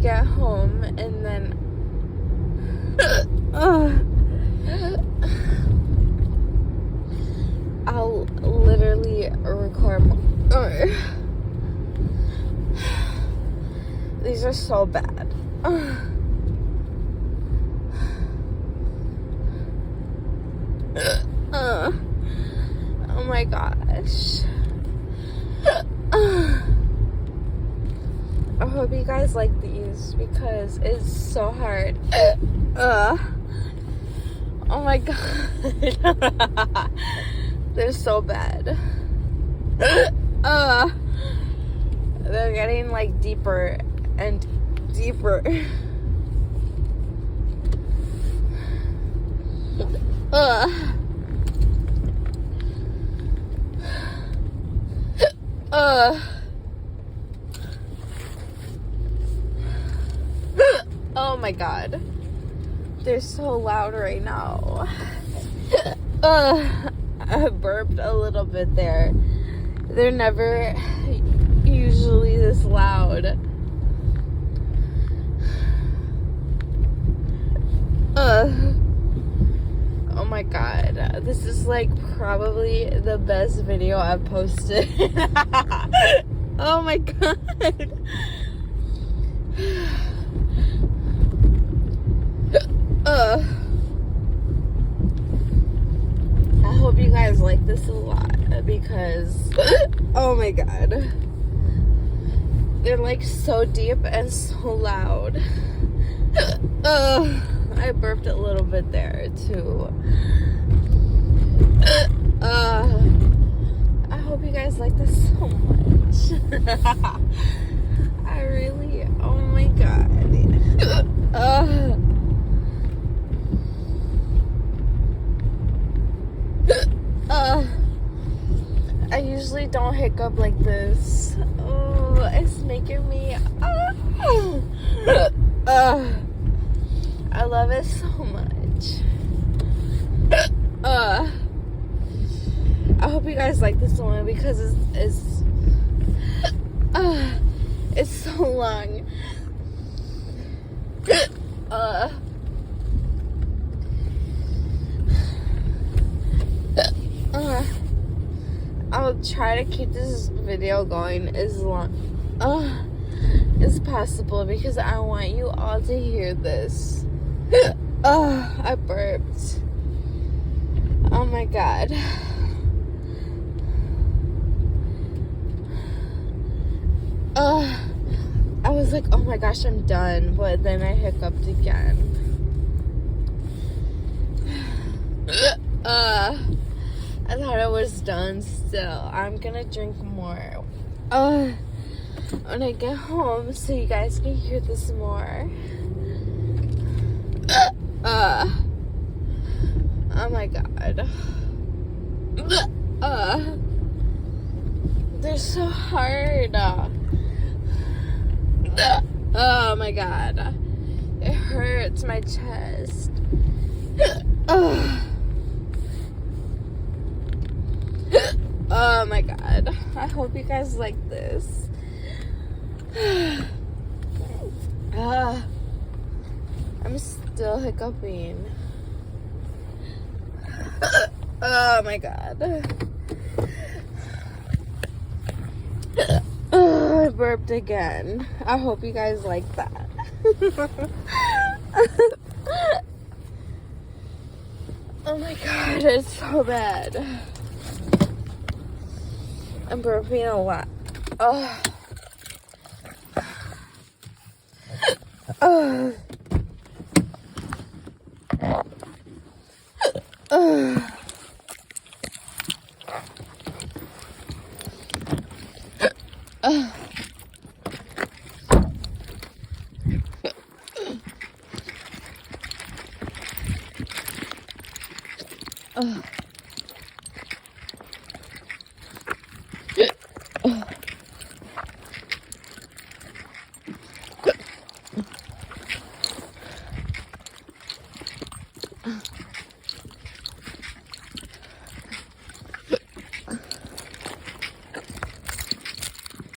get home and then I'll literally record more. These are so bad. Oh my gosh. I hope you guys like these because it's so hard. Oh my god. They're so bad. They're getting like deeper and deeper. Oh my god. They're so loud right now. I burped a little bit there. They're never usually this loud. Oh my god. This is like probably the best video I've posted. Oh my god. I hope you guys like this a lot because oh my god, they're like so deep and so loud. I burped a little bit there too. I hope you guys like this so much. I really, oh my god. I usually don't hiccup like this. Oh, it's making me. I love it so much. I hope you guys like this one because it's so long. I'll try to keep this video going as long as possible because I want you all to hear this. I burped. Oh my god. I was like, oh my gosh, I'm done, but then I hiccuped again. I thought I was done still. I'm gonna drink more when I get home so you guys can hear this more. Oh my god. They're so hard. Oh my god. It hurts my chest. Oh my god. I hope you guys like this. I'm still hiccuping. Oh my god. I burped again. I hope you guys like that. Oh my god, it's so bad. I'm burping a lot. Oh. Oh.